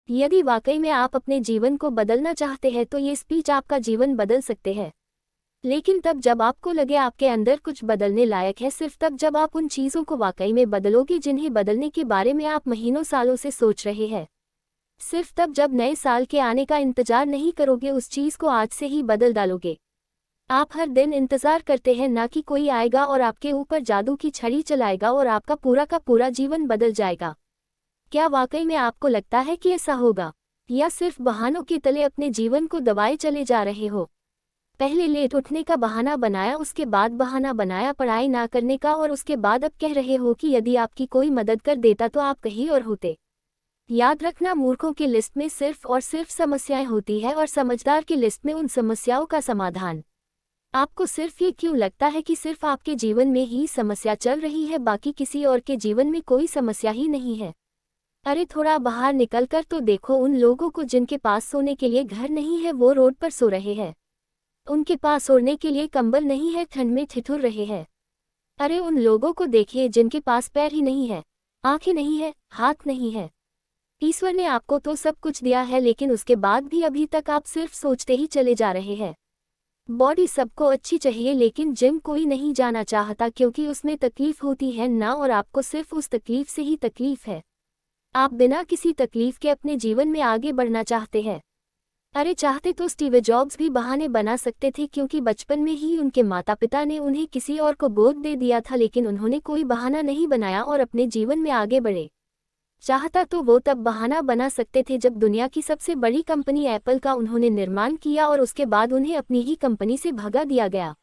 यदि वाकई में आप अपने जीवन को बदलना चाहते हैं तो ये स्पीच आपका जीवन बदल सकते हैं। लेकिन तब जब आपको लगे आपके अंदर कुछ बदलने लायक है, सिर्फ तब जब आप उन चीज़ों को वाकई में बदलोगे जिन्हें बदलने के बारे में आप महीनों सालों से सोच रहे हैं। सिर्फ तब जब नए साल के आने का इंतजार नहीं करोगे, उस चीज़ को आज से ही बदल डालोगे। आप हर दिन इंतजार करते हैं ना कि कोई आएगा और आपके ऊपर जादू की छड़ी चलाएगा और आपका पूरा का पूरा जीवन बदल जाएगा। क्या वाकई में आपको लगता है कि ऐसा होगा, या सिर्फ बहानों के तले अपने जीवन को दबाए चले जा रहे हो? पहले लेट उठने का बहाना बनाया, उसके बाद बहाना बनाया पढ़ाई ना करने का, और उसके बाद अब कह रहे हो कि यदि आपकी कोई मदद कर देता तो आप कहीं और होते। याद रखना, मूर्खों की लिस्ट में सिर्फ और सिर्फ समस्याएं होती है और समझदार की लिस्ट में उन समस्याओं का समाधान। आपको सिर्फ ये क्यों लगता है कि सिर्फ आपके जीवन में ही समस्या चल रही है, बाकी किसी और के जीवन में कोई समस्या ही नहीं है? अरे थोड़ा बाहर निकलकर तो देखो उन लोगों को जिनके पास सोने के लिए घर नहीं है, वो रोड पर सो रहे हैं। उनके पास ओढ़ने के लिए कंबल नहीं है, ठंड में ठिठुर रहे हैं। अरे उन लोगों को देखिए जिनके पास पैर ही नहीं है, आंखें नहीं है, हाथ नहीं है। ईश्वर ने आपको तो सब कुछ दिया है, लेकिन उसके बाद भी अभी तक आप सिर्फ सोचते ही चले जा रहे हैं। बॉडी सबको अच्छी चाहिए, लेकिन जिम कोई नहीं जाना चाहता क्योंकि उसमें तकलीफ होती है ना, और आपको सिर्फ उस तकलीफ से ही तकलीफ है। आप बिना किसी तकलीफ के अपने जीवन में आगे बढ़ना चाहते हैं। अरे चाहते तो स्टीव जॉब्स भी बहाने बना सकते थे, क्योंकि बचपन में ही उनके माता पिता ने उन्हें किसी और को गोद दे दिया था, लेकिन उन्होंने कोई बहाना नहीं बनाया और अपने जीवन में आगे बढ़े। चाहता तो वो तब बहाना बना सकते थे जब दुनिया की सबसे बड़ी कंपनी एप्पल का उन्होंने निर्माण किया और उसके बाद उन्हें अपनी ही कंपनी से भगा दिया गया।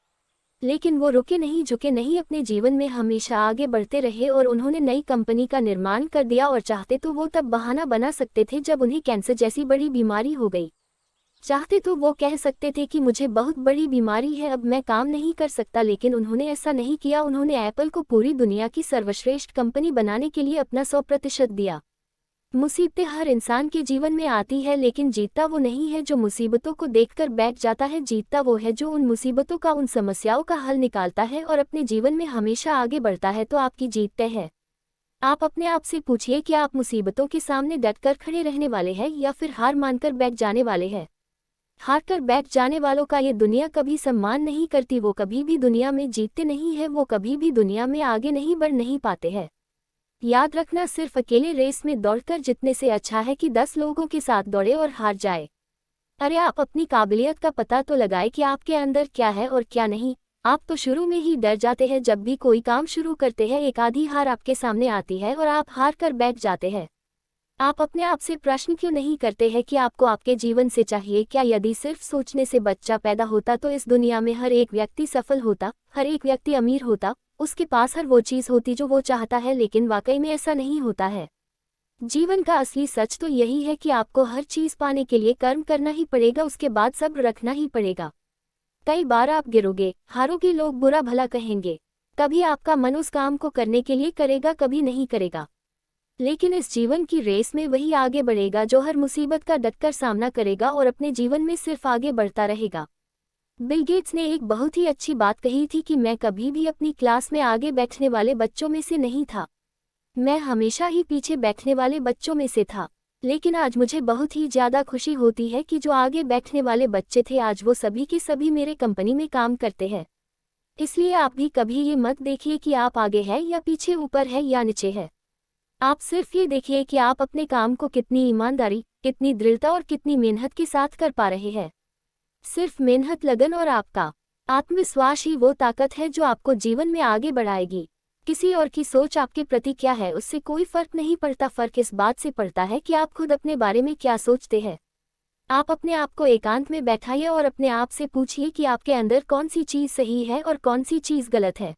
लेकिन वो रुके नहीं, झुके नहीं, अपने जीवन में हमेशा आगे बढ़ते रहे और उन्होंने नई कंपनी का निर्माण कर दिया। और चाहते तो वो तब बहाना बना सकते थे जब उन्हें कैंसर जैसी बड़ी बीमारी हो गई। चाहते तो वो कह सकते थे कि मुझे बहुत बड़ी बीमारी है, अब मैं काम नहीं कर सकता, लेकिन उन्होंने ऐसा नहीं किया। उन्होंने एप्पल को पूरी दुनिया की सर्वश्रेष्ठ कंपनी बनाने के लिए अपना 100% दिया। मुसीबतें हर इंसान के जीवन में आती है, लेकिन जीतता वो नहीं है जो मुसीबतों को देखकर बैठ जाता है। जीतता वो है जो उन मुसीबतों का, उन समस्याओं का हल निकालता है और अपने जीवन में हमेशा आगे बढ़ता है। तो आपकी जीत तय है। आप अपने आप से पूछिए कि आप मुसीबतों के सामने डटकर खड़े रहने वाले हैं या फिर हार मानकर बैठ जाने वाले हैं। हार कर बैठ जाने वालों का ये दुनिया कभी सम्मान नहीं करती, वो कभी भी दुनिया में जीतते नहीं है, वो कभी भी दुनिया में आगे नहीं बढ़ नहीं पाते हैं। याद रखना, सिर्फ अकेले रेस में दौड़कर जीतने से अच्छा है कि 10 लोगों के साथ दौड़े और हार जाए। अरे आप अपनी काबिलियत का पता तो लगाए कि आपके अंदर क्या है और क्या नहीं। आप तो शुरू में ही डर जाते हैं, जब भी कोई काम शुरू करते हैं एक आधी हार आपके सामने आती है और आप हार कर बैठ जाते हैं। आप अपने आप से प्रश्न क्यों नहीं करते हैं कि आपको आपके जीवन से चाहिए क्या? यदि सिर्फ सोचने से बच्चा पैदा होता तो इस दुनिया में हर एक व्यक्ति सफल होता, हर एक व्यक्ति अमीर होता, उसके पास हर वो चीज़ होती जो वो चाहता है, लेकिन वाकई में ऐसा नहीं होता है। जीवन का असली सच तो यही है कि आपको हर चीज़ पाने के लिए कर्म करना ही पड़ेगा, उसके बाद सब्र रखना ही पड़ेगा। कई बार आप गिरोगे, हारोगे, लोग बुरा भला कहेंगे। कभी आपका मन उस काम को करने के लिए करेगा, कभी नहीं करेगा। लेकिन इस जीवन की रेस में वही आगे बढ़ेगा जो हर मुसीबत का डटकर सामना करेगा और अपने जीवन में सिर्फ आगे बढ़ता रहेगा। बिल गेट्स ने एक बहुत ही अच्छी बात कही थी कि मैं कभी भी अपनी क्लास में आगे बैठने वाले बच्चों में से नहीं था। मैं हमेशा ही पीछे बैठने वाले बच्चों में से था। लेकिन आज मुझे बहुत ही ज़्यादा खुशी होती है कि जो आगे बैठने वाले बच्चे थे, आज वो सभी के सभी मेरे कंपनी में काम करते हैं। इसलिए आप भी कभी ये मत देखिए कि आप आगे हैं या पीछे, ऊपर है या नीचे है। आप सिर्फ ये देखिए कि आप अपने काम को कितनी ईमानदारी, कितनी दृढ़ता और कितनी मेहनत के साथ कर पा रहे हैं। सिर्फ मेहनत, लगन और आपका आत्मविश्वास ही वो ताकत है जो आपको जीवन में आगे बढ़ाएगी। किसी और की सोच आपके प्रति क्या है उससे कोई फर्क नहीं पड़ता। फर्क इस बात से पड़ता है कि आप खुद अपने बारे में क्या सोचते हैं। आप अपने आप को एकांत में बैठाइए और अपने आप से पूछिए कि आपके अंदर कौन सी चीज़ सही है और कौन सी चीज़ गलत है।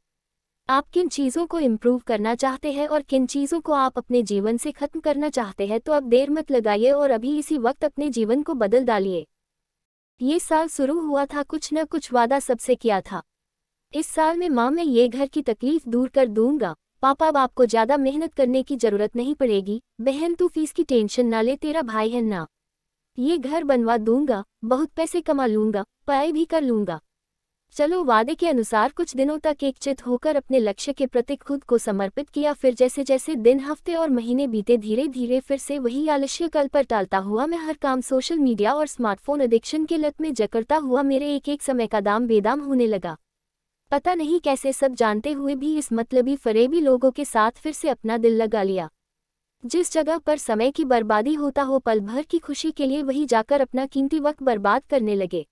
आप किन चीज़ों को इम्प्रूव करना चाहते हैं और किन चीज़ों को आप अपने जीवन से खत्म करना चाहते हैं। तो अब देर मत लगाइए और अभी इसी वक्त अपने जीवन को बदल डालिए। ये साल शुरू हुआ था, कुछ न कुछ वादा सबसे किया था। इस साल में माँ, मैं ये घर की तकलीफ दूर कर दूंगा। पापा, अब आपको ज़्यादा मेहनत करने की ज़रूरत नहीं पड़ेगी। बहन, तू फीस की टेंशन ना ले, तेरा भाई है ना। ये घर बनवा दूंगा, बहुत पैसे कमा लूंगा, पढ़ाई भी कर लूंगा। चलो वादे के अनुसार कुछ दिनों तक एकचित होकर अपने लक्ष्य के प्रति खुद को समर्पित किया। फिर जैसे जैसे दिन, हफ्ते और महीने बीते, धीरे धीरे फिर से वही आलस्य कल पर टालता हुआ मैं हर काम सोशल मीडिया और स्मार्टफोन एडिक्शन के लत में जकड़ता हुआ मेरे एक एक समय का दाम बेदाम होने लगा। पता नहीं कैसे सब जानते हुए भी इस मतलबी फरेबी लोगों के साथ फिर से अपना दिल लगा लिया। जिस जगह पर समय की बर्बादी होता हो, पल भर की खुशी के लिए वही जाकर अपना कीमती वक्त बर्बाद करने लगे।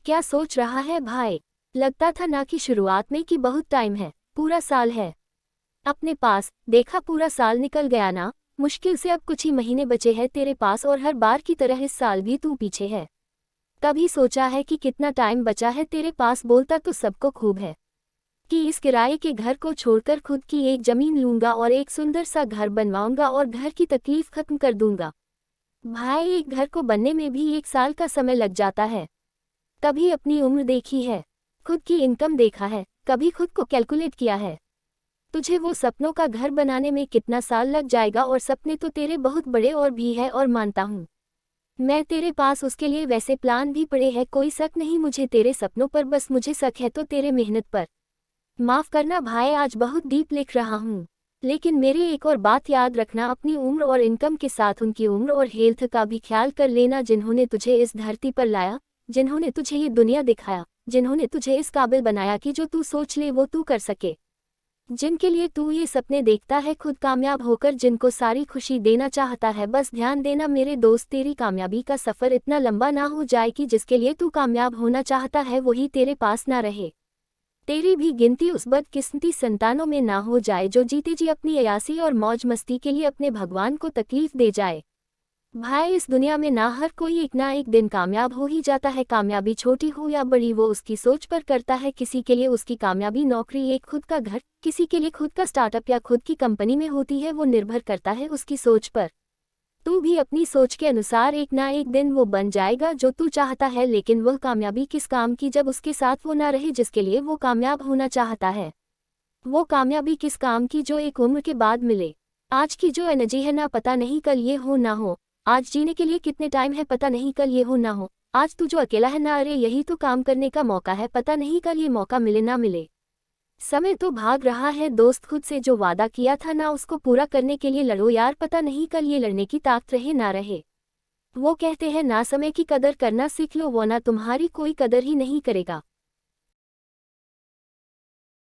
क्या सोच रहा है भाई? लगता था ना कि शुरुआत में कि बहुत टाइम है, पूरा साल है अपने पास। देखा पूरा साल निकल गया ना। मुश्किल से अब कुछ ही महीने बचे हैं तेरे पास, और हर बार की तरह इस साल भी तू पीछे है। कभी सोचा है कि कितना टाइम बचा है तेरे पास? बोलता तो सबको खूब है कि इस किराए के घर को छोड़कर खुद की एक जमीन लूंगा और एक सुंदर सा घर बनवाऊंगा और घर की तकलीफ खत्म कर दूंगा। भाई, एक घर को बनने में भी 1 साल का समय लग जाता है। कभी अपनी उम्र देखी है? खुद की इनकम देखा है? कभी खुद को कैलकुलेट किया है? तुझे वो सपनों का घर बनाने में कितना साल लग जाएगा? और सपने तो तेरे बहुत बड़े और भी है, और मानता हूँ मैं तेरे पास उसके लिए वैसे प्लान भी पड़े हैं। कोई शक नहीं मुझे तेरे सपनों पर, बस मुझे शक है तो तेरे मेहनत पर। माफ़ करना भाई, आज बहुत डीप लिख रहा हूँ, लेकिन मेरी एक और बात याद रखना, अपनी उम्र और इनकम के साथ उनकी उम्र और हेल्थ का भी ख्याल कर लेना, जिन्होंने तुझे इस धरती पर लाया, जिन्होंने तुझे ये दुनिया दिखाया, जिन्होंने तुझे इस काबिल बनाया कि जो तू सोच ले वो तू कर सके, जिनके लिए तू ये सपने देखता है खुद कामयाब होकर, जिनको सारी खुशी देना चाहता है। बस ध्यान देना मेरे दोस्त, तेरी कामयाबी का सफ़र इतना लंबा ना हो जाए कि जिसके लिए तू कामयाब होना चाहता है वही तेरे पास ना रहे। तेरी भी गिनती उस बदकिस्मती संतानों में ना हो जाए जो जीते जी अपनी अयासी और मौज मस्ती के लिए अपने भगवान को तकलीफ दे जाए। भाई, इस दुनिया में ना हर कोई एक ना एक दिन कामयाब हो ही जाता है। कामयाबी छोटी हो या बड़ी वो उसकी सोच पर करता है। किसी के लिए उसकी कामयाबी नौकरी, एक खुद का घर, किसी के लिए खुद का स्टार्टअप या खुद की कंपनी में होती है। वो निर्भर करता है उसकी सोच पर। तू भी अपनी सोच के अनुसार एक ना एक दिन वो बन जाएगा जो तू चाहता है, लेकिन वह कामयाबी किस काम की जब उसके साथ वो ना रहे जिसके लिए वो कामयाब होना चाहता है। वो कामयाबी किस काम की जो एक उम्र के बाद मिले। आज की जो एनर्जी है ना पता नहीं कल ये हो ना हो। आज जीने के लिए कितने टाइम है पता नहीं कल ये हो ना हो। आज तू जो अकेला है ना, अरे यही तो काम करने का मौका है, पता नहीं कल ये मौका मिले ना मिले। समय तो भाग रहा है दोस्त, खुद से जो वादा किया था ना उसको पूरा करने के लिए लड़ो यार, पता नहीं कल ये लड़ने की ताकत रहे ना रहे। वो कहते हैं ना समय की कदर करना सीख लो, वो ना तुम्हारी कोई कदर ही नहीं करेगा।